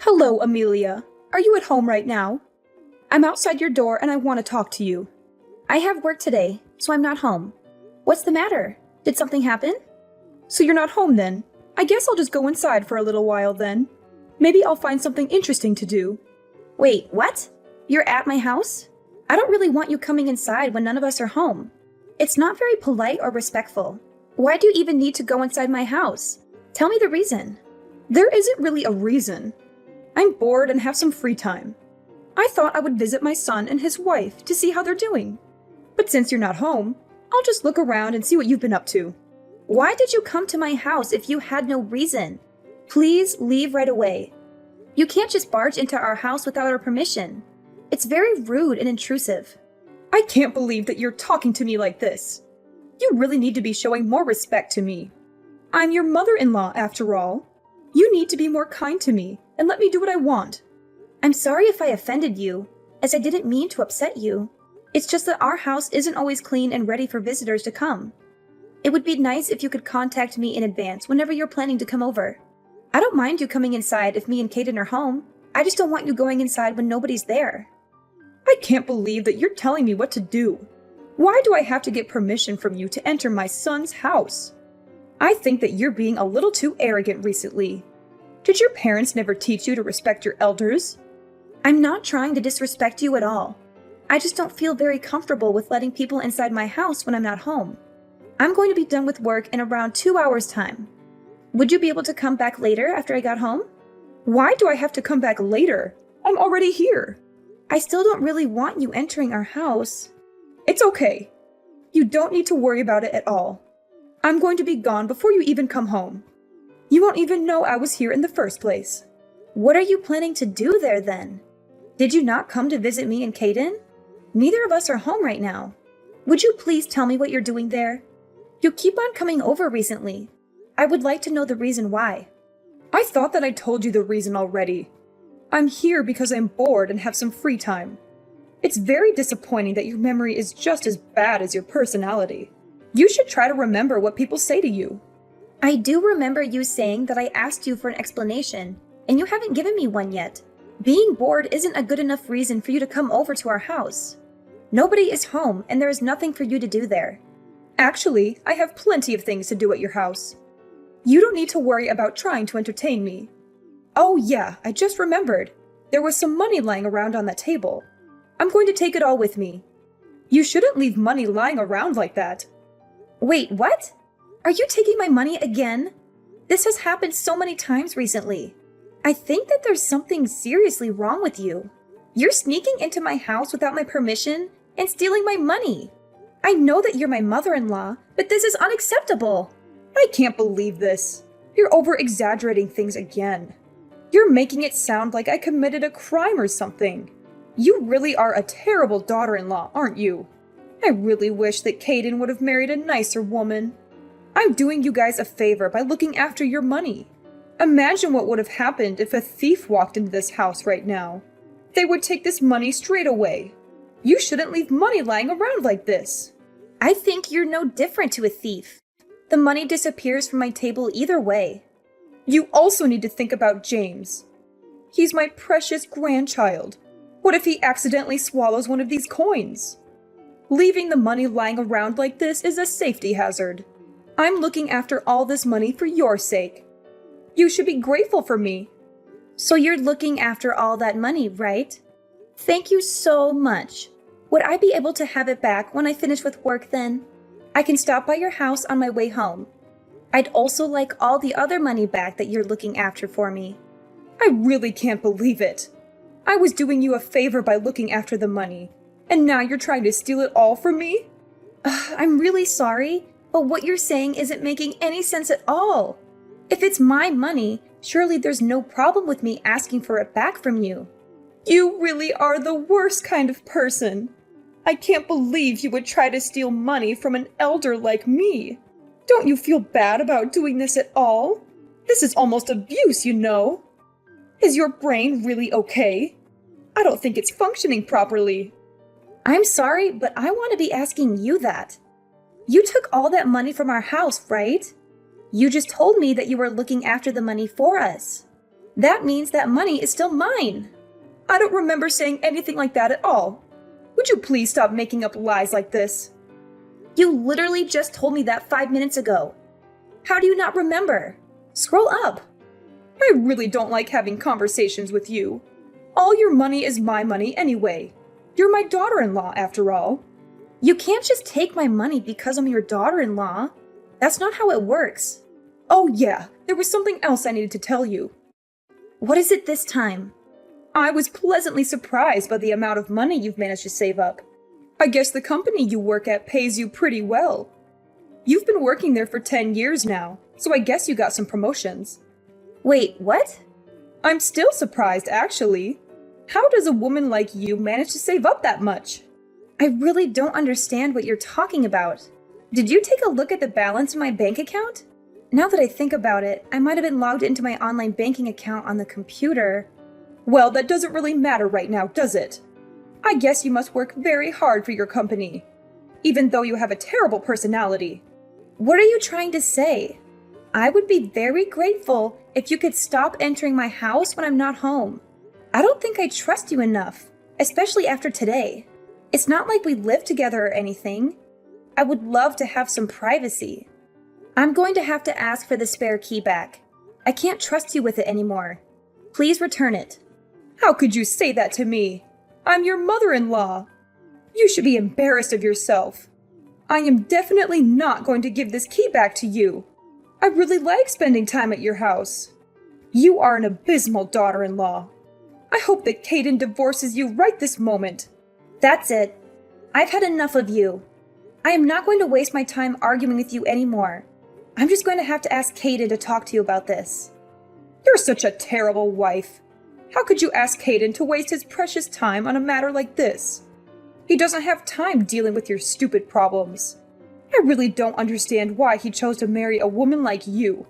Hello, Amelia. Are you at home right now? I'm outside your door and I want to talk to you. I have work today, so I'm not home. What's the matter? Did something happen? So you're not home then? I guess I'll just go inside for a little while then. Maybe I'll find something interesting to do. Wait, what? You're at my house? I don't really want you coming inside when none of us are home. It's not very polite or respectful. Why do you even need to go inside my house? Tell me the reason. There isn't really a reason. I'm bored and have some free time. I thought I would visit my son and his wife to see how they're doing. But since you're not home, I'll just look around and see what you've been up to. Why did you come to my house if you had no reason? Please leave right away. You can't just barge into our house without our permission. It's very rude and intrusive. I can't believe that you're talking to me like this. You really need to be showing more respect to me. I'm your mother-in-law, after all. You need to be more kind to me and let me do what I want. I'm sorry if I offended you, as I didn't mean to upset you. It's just that our house isn't always clean and ready for visitors to come. It would be nice if you could contact me in advance whenever you're planning to come over. I don't mind you coming inside if me and Kaden are home. I just don't want you going inside when nobody's there. I can't believe that you're telling me what to do. Why do I have to get permission from you to enter my son's house? I think that you're being a little too arrogant recently. Did your parents never teach you to respect your elders? I'm not trying to disrespect you at all. I just don't feel very comfortable with letting people inside my house when I'm not home. I'm going to be done with work in around 2 hours' time. Would you be able to come back later after I got home? Why do I have to come back later? I'm already here. I still don't really want you entering our house. It's okay. You don't need to worry about it at all. I'm going to be gone before you even come home. You won't even know I was here in the first place. What are you planning to do there then? Did you not come to visit me and Kaden? Neither of us are home right now. Would you please tell me what you're doing there? You keep on coming over recently. I would like to know the reason why. I thought that I told you the reason already. I'm here because I'm bored and have some free time. It's very disappointing that your memory is just as bad as your personality. You should try to remember what people say to you. I do remember you saying that I asked you for an explanation, and you haven't given me one yet. Being bored isn't a good enough reason for you to come over to our house. Nobody is home, and there is nothing for you to do there. Actually, I have plenty of things to do at your house. You don't need to worry about trying to entertain me. Oh yeah, I just remembered. There was some money lying around on that table. I'm going to take it all with me. You shouldn't leave money lying around like that. Wait, what? Are you taking my money again? This has happened so many times recently. I think that there's something seriously wrong with you. You're sneaking into my house without my permission and stealing my money. I know that you're my mother-in-law, but this is unacceptable. I can't believe this. You're over-exaggerating things again. You're making it sound like I committed a crime or something. You really are a terrible daughter-in-law, aren't you? I really wish that Kaden would have married a nicer woman. I'm doing you guys a favor by looking after your money. Imagine what would have happened if a thief walked into this house right now. They would take this money straight away. You shouldn't leave money lying around like this. I think you're no different to a thief. The money disappears from my table either way. You also need to think about James. He's my precious grandchild. What if he accidentally swallows one of these coins? Leaving the money lying around like this is a safety hazard. I'm looking after all this money for your sake. You should be grateful for me. So you're looking after all that money, right? Thank you so much. Would I be able to have it back when I finish with work then? I can stop by your house on my way home. I'd also like all the other money back that you're looking after for me. I really can't believe it. I was doing you a favor by looking after the money, and now you're trying to steal it all from me? I'm really sorry, but what you're saying isn't making any sense at all. If it's my money, surely there's no problem with me asking for it back from you. You really are the worst kind of person. I can't believe you would try to steal money from an elder like me. Don't you feel bad about doing this at all? This is almost abuse, you know. Is your brain really okay? I don't think it's functioning properly. I'm sorry, but I want to be asking you that. You took all that money from our house, right? You just told me that you were looking after the money for us. That means that money is still mine. I don't remember saying anything like that at all. Would you please stop making up lies like this? You literally just told me that 5 minutes ago. How do you not remember? Scroll up. I really don't like having conversations with you. All your money is my money anyway. You're my daughter-in-law, after all. You can't just take my money because I'm your daughter-in-law. That's not how it works. Oh yeah, there was something else I needed to tell you. What is it this time? I was pleasantly surprised by the amount of money you've managed to save up. I guess the company you work at pays you pretty well. You've been working there for 10 years now, so I guess you got some promotions. Wait, what? I'm still surprised, actually. How does a woman like you manage to save up that much? I really don't understand what you're talking about. Did you take a look at the balance in my bank account? Now that I think about it, I might have been logged into my online banking account on the computer. Well, that doesn't really matter right now, does it? I guess you must work very hard for your company, even though you have a terrible personality. What are you trying to say? I would be very grateful if you could stop entering my house when I'm not home. I don't think I trust you enough, especially after today. It's not like we live together or anything. I would love to have some privacy. I'm going to have to ask for the spare key back. I can't trust you with it anymore. Please return it. How could you say that to me? I'm your mother-in-law. You should be embarrassed of yourself. I am definitely not going to give this key back to you. I really like spending time at your house. You are an abysmal daughter-in-law. I hope that Caden divorces you right this moment. That's it. I've had enough of you. I am not going to waste my time arguing with you anymore. I'm just going to have to ask Caden to talk to you about this. You're such a terrible wife. How could you ask Caden to waste his precious time on a matter like this? He doesn't have time dealing with your stupid problems. I really don't understand why he chose to marry a woman like you.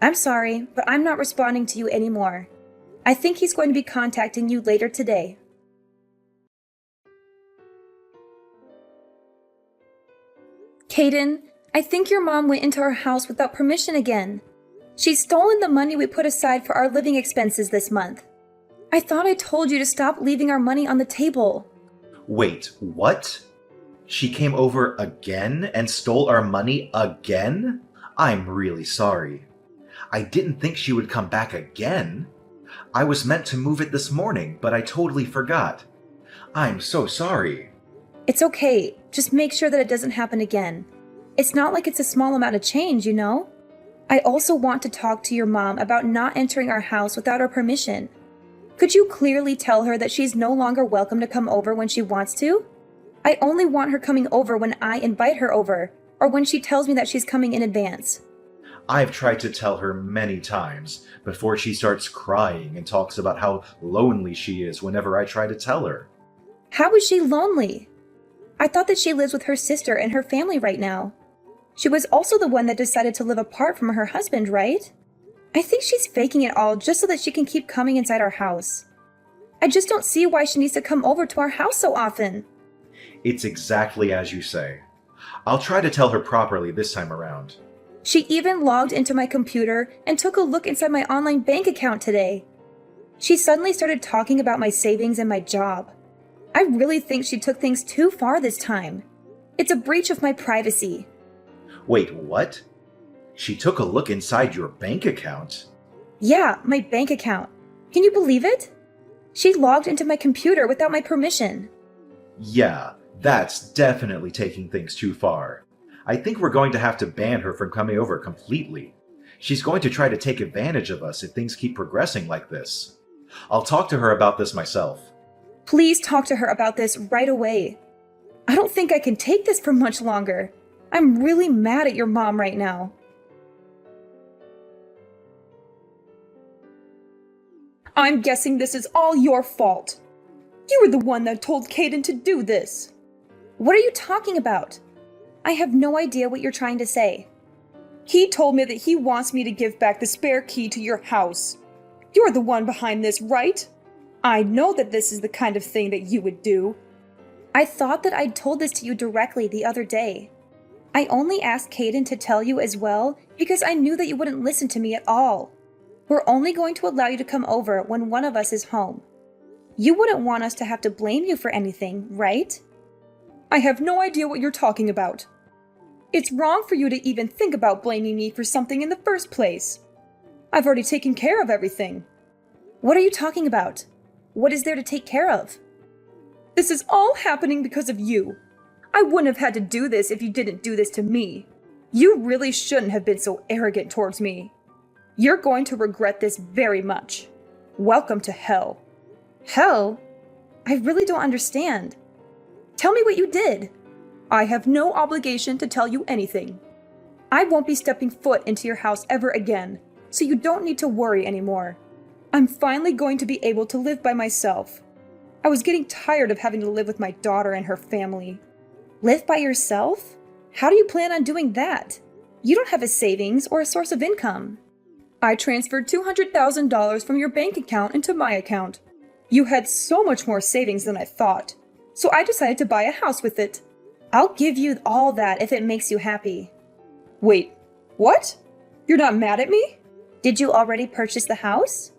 I'm sorry, but I'm not responding to you anymore. I think he's going to be contacting you later today. Caden, I think your mom went into our house without permission again. She's stolen the money we put aside for our living expenses this month. I thought I told you to stop leaving our money on the table. Wait, what? She came over again and stole our money again? I'm really sorry. I didn't think she would come back again. I was meant to move it this morning, but I totally forgot. I'm so sorry. It's okay. Just make sure that it doesn't happen again. It's not like it's a small amount of change, you know? I also want to talk to your mom about not entering our house without our permission. Could you clearly tell her that she's no longer welcome to come over when she wants to? I only want her coming over when I invite her over, or when she tells me that she's coming in advance. I've tried to tell her many times before she starts crying and talks about how lonely she is whenever I try to tell her. How is she lonely? I thought that she lives with her sister and her family right now. She was also the one that decided to live apart from her husband, right? I think she's faking it all just so that she can keep coming inside our house. I just don't see why she needs to come over to our house so often. It's exactly as you say. I'll try to tell her properly this time around. She even logged into my computer and took a look inside my online bank account today. She suddenly started talking about my savings and my job. I really think she took things too far this time. It's a breach of my privacy. Wait, what? She took a look inside your bank account? Yeah, my bank account. Can you believe it? She logged into my computer without my permission. Yeah, that's definitely taking things too far. I think we're going to have to ban her from coming over completely. She's going to try to take advantage of us if things keep progressing like this. I'll talk to her about this myself. Please talk to her about this right away. I don't think I can take this for much longer. I'm really mad at your mom right now. I'm guessing this is all your fault. You were the one that told Caden to do this. What are you talking about? I have no idea what you're trying to say. He told me that he wants me to give back the spare key to your house. You're the one behind this, right? I know that this is the kind of thing that you would do. I thought that I'd told this to you directly the other day. I only asked Caden to tell you as well because I knew that you wouldn't listen to me at all. We're only going to allow you to come over when one of us is home. You wouldn't want us to have to blame you for anything, right? I have no idea what you're talking about. It's wrong for you to even think about blaming me for something in the first place. I've already taken care of everything. What are you talking about? What is there to take care of? This is all happening because of you. I wouldn't have had to do this if you didn't do this to me. You really shouldn't have been so arrogant towards me. You're going to regret this very much. Welcome to hell. Hell? I really don't understand. Tell me what you did. I have no obligation to tell you anything. I won't be stepping foot into your house ever again, so you don't need to worry anymore. I'm finally going to be able to live by myself. I was getting tired of having to live with my daughter and her family. Live by yourself? How do you plan on doing that? You don't have a savings or a source of income. I transferred $200,000 from your bank account into my account. You had so much more savings than I thought, so I decided to buy a house with it. I'll give you all that if it makes you happy. Wait, what? You're not mad at me? Did you already purchase the house?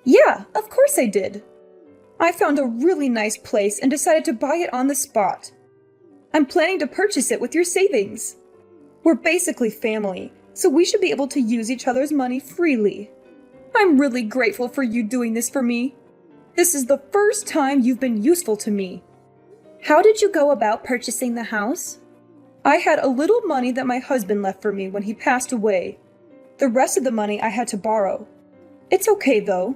Yeah, of course I did. I found a really nice place and decided to buy it on the spot. I'm planning to purchase it with your savings. We're basically family, so we should be able to use each other's money freely. I'm really grateful for you doing this for me. This is the first time you've been useful to me. How did you go about purchasing the house? I had a little money that my husband left for me when he passed away. The rest of the money I had to borrow. It's okay though.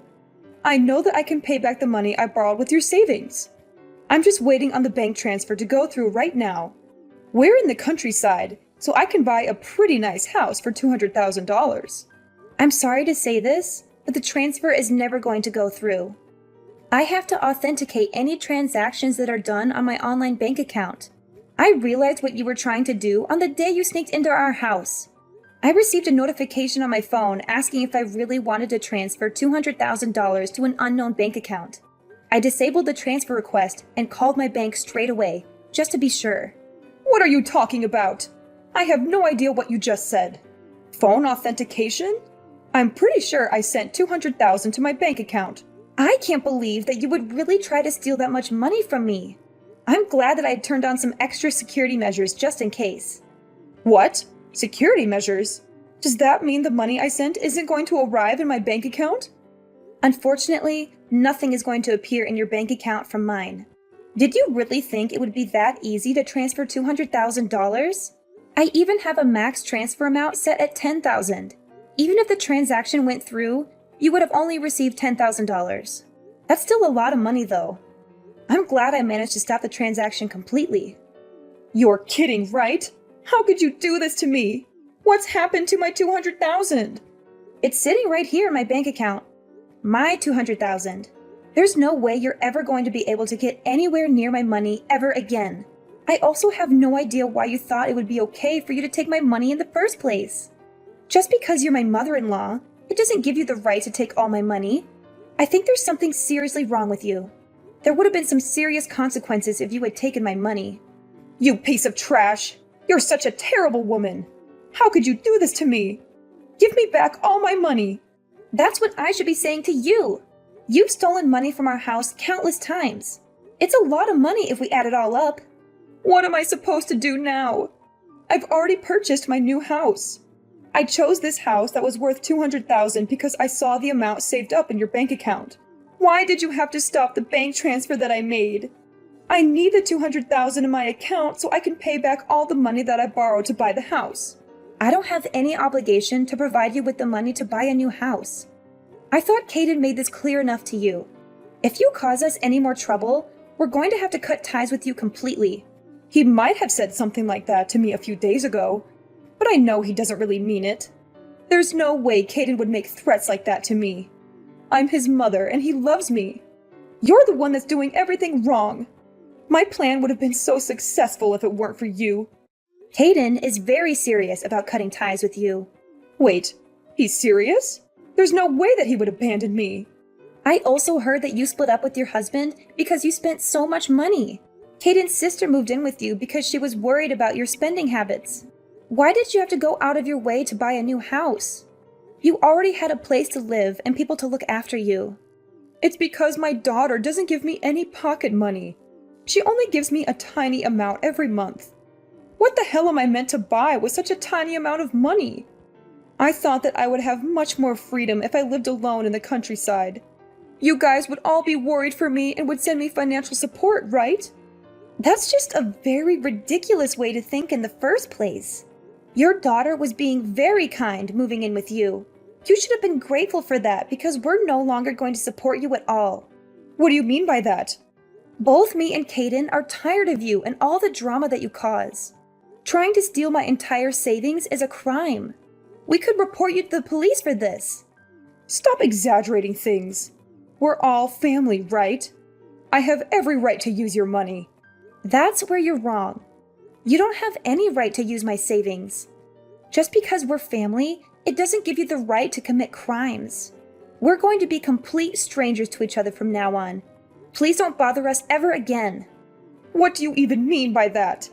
I know that I can pay back the money I borrowed with your savings. I'm just waiting on the bank transfer to go through right now. We're in the countryside, so I can buy a pretty nice house for $200,000. I'm sorry to say this, but the transfer is never going to go through. I have to authenticate any transactions that are done on my online bank account. I realized what you were trying to do on the day you sneaked into our house. I received a notification on my phone asking if I really wanted to transfer $200,000 to an unknown bank account. I disabled the transfer request and called my bank straight away, just to be sure. What are you talking about? I have no idea what you just said. Phone authentication? I'm pretty sure I sent $200,000 to my bank account. I can't believe that you would really try to steal that much money from me. I'm glad that I had turned on some extra security measures just in case. What? Security measures? Does that mean the money I sent isn't going to arrive in my bank account? Unfortunately, nothing is going to appear in your bank account from mine. Did you really think it would be that easy to transfer $200,000? I even have a max transfer amount set at $10,000. Even if the transaction went through, you would have only received $10,000. That's still a lot of money though. I'm glad I managed to stop the transaction completely. You're kidding, right? How could you do this to me? What's happened to my $200,000? It's sitting right here in my bank account. My $200,000. There's no way you're ever going to be able to get anywhere near my money ever again. I also have no idea why you thought it would be okay for you to take my money in the first place. Just because you're my mother-in-law, it doesn't give you the right to take all my money. I think there's something seriously wrong with you. There would have been some serious consequences if you had taken my money. You piece of trash! You're such a terrible woman! How could you do this to me? Give me back all my money! That's what I should be saying to you! You've stolen money from our house countless times. It's a lot of money if we add it all up. What am I supposed to do now? I've already purchased my new house. I chose this house that was worth $200,000 because I saw the amount saved up in your bank account. Why did you have to stop the bank transfer that I made? I need the $200,000 in my account so I can pay back all the money that I borrowed to buy the house. I don't have any obligation to provide you with the money to buy a new house. I thought Caden made this clear enough to you. If you cause us any more trouble, we're going to have to cut ties with you completely. He might have said something like that to me a few days ago, but I know he doesn't really mean it. There's no way Caden would make threats like that to me. I'm his mother and he loves me. You're the one that's doing everything wrong. My plan would have been so successful if it weren't for you. Caden is very serious about cutting ties with you. Wait, he's serious? There's no way that he would abandon me. I also heard that you split up with your husband because you spent so much money. Caden's sister moved in with you because she was worried about your spending habits. Why did you have to go out of your way to buy a new house? You already had a place to live and people to look after you. It's because my daughter doesn't give me any pocket money. She only gives me a tiny amount every month. What the hell am I meant to buy with such a tiny amount of money? I thought that I would have much more freedom if I lived alone in the countryside. You guys would all be worried for me and would send me financial support, right? That's just a very ridiculous way to think in the first place. Your daughter was being very kind moving in with you. You should have been grateful for that because we're no longer going to support you at all. What do you mean by that? Both me and Caden are tired of you and all the drama that you cause. Trying to steal my entire savings is a crime. We could report you to the police for this. Stop exaggerating things. We're all family, right? I have every right to use your money. That's where you're wrong. You don't have any right to use my savings. Just because we're family, it doesn't give you the right to commit crimes. We're going to be complete strangers to each other from now on. Please don't bother us ever again. What do you even mean by that?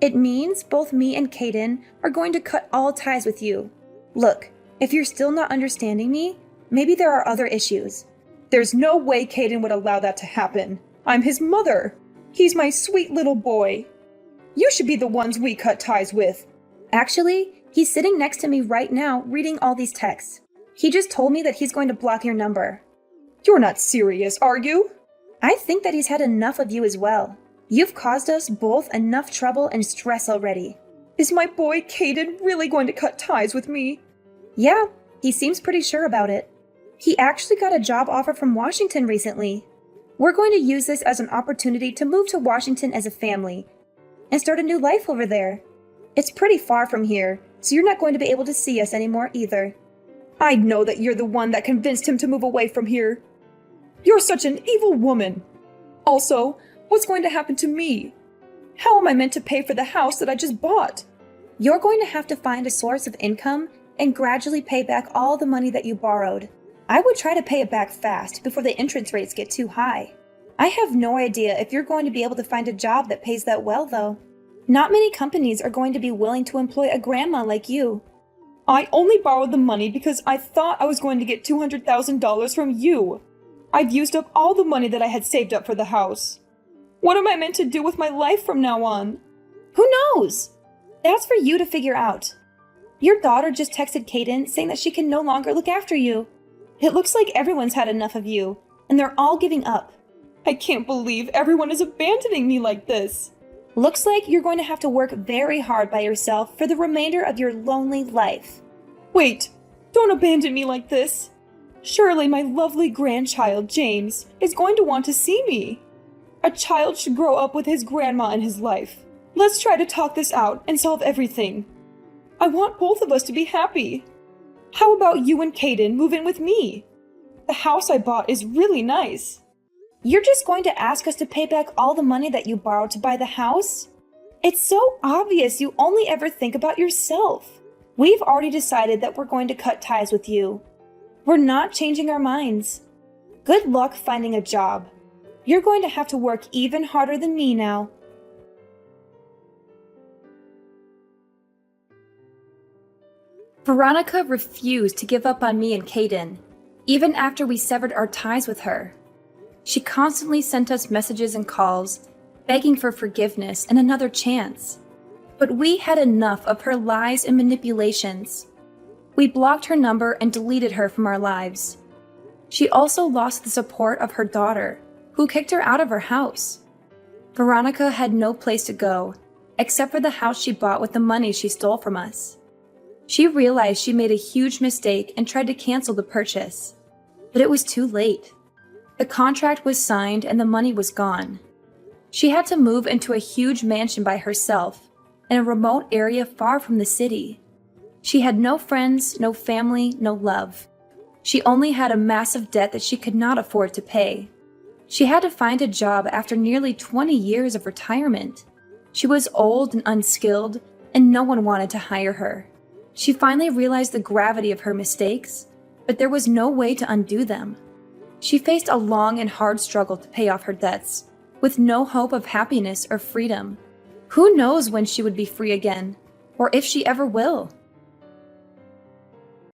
It means both me and Caden are going to cut all ties with you. Look, if you're still not understanding me, maybe there are other issues. There's no way Caden would allow that to happen. I'm his mother. He's my sweet little boy. You should be the ones we cut ties with. Actually, he's sitting next to me right now reading all these texts. He just told me that he's going to block your number. You're not serious, are you? I think that he's had enough of you as well. You've caused us both enough trouble and stress already. Is my boy Caden really going to cut ties with me? Yeah, he seems pretty sure about it. He actually got a job offer from Washington recently. We're going to use this as an opportunity to move to Washington as a family and start a new life over there. It's pretty far from here, so you're not going to be able to see us anymore either. I know that you're the one that convinced him to move away from here. You're such an evil woman. Also, what's going to happen to me? How am I meant to pay for the house that I just bought? You're going to have to find a source of income and gradually pay back all the money that you borrowed. I would try to pay it back fast before the interest rates get too high. I have no idea if you're going to be able to find a job that pays that well, though. Not many companies are going to be willing to employ a grandma like you. I only borrowed the money because I thought I was going to get $200,000 from you. I've used up all the money that I had saved up for the house. What am I meant to do with my life from now on? Who knows? That's for you to figure out. Your daughter just texted Caden saying that she can no longer look after you. It looks like everyone's had enough of you, and they're all giving up. I can't believe everyone is abandoning me like this. Looks like you're going to have to work very hard by yourself for the remainder of your lonely life. Wait, don't abandon me like this. Surely my lovely grandchild, James, is going to want to see me. A child should grow up with his grandma in his life. Let's try to talk this out and solve everything. I want both of us to be happy. How about you and Caden move in with me? The house I bought is really nice. You're just going to ask us to pay back all the money that you borrowed to buy the house? It's so obvious you only ever think about yourself. We've already decided that we're going to cut ties with you. We're not changing our minds. Good luck finding a job. You're going to have to work even harder than me now. Veronica refused to give up on me and Caden, even after we severed our ties with her. She constantly sent us messages and calls, begging for forgiveness and another chance. But we had enough of her lies and manipulations. We blocked her number and deleted her from our lives. She also lost the support of her daughter, who kicked her out of her house. Veronica had no place to go, except for the house she bought with the money she stole from us. She realized she made a huge mistake and tried to cancel the purchase, but it was too late. The contract was signed and the money was gone. She had to move into a huge mansion by herself in a remote area far from the city. She had no friends, no family, no love. She only had a massive debt that she could not afford to pay. She had to find a job after nearly 20 years of retirement. She was old and unskilled, and no one wanted to hire her. She finally realized the gravity of her mistakes, but there was no way to undo them. She faced a long and hard struggle to pay off her debts, with no hope of happiness or freedom. Who knows when she would be free again, or if she ever will?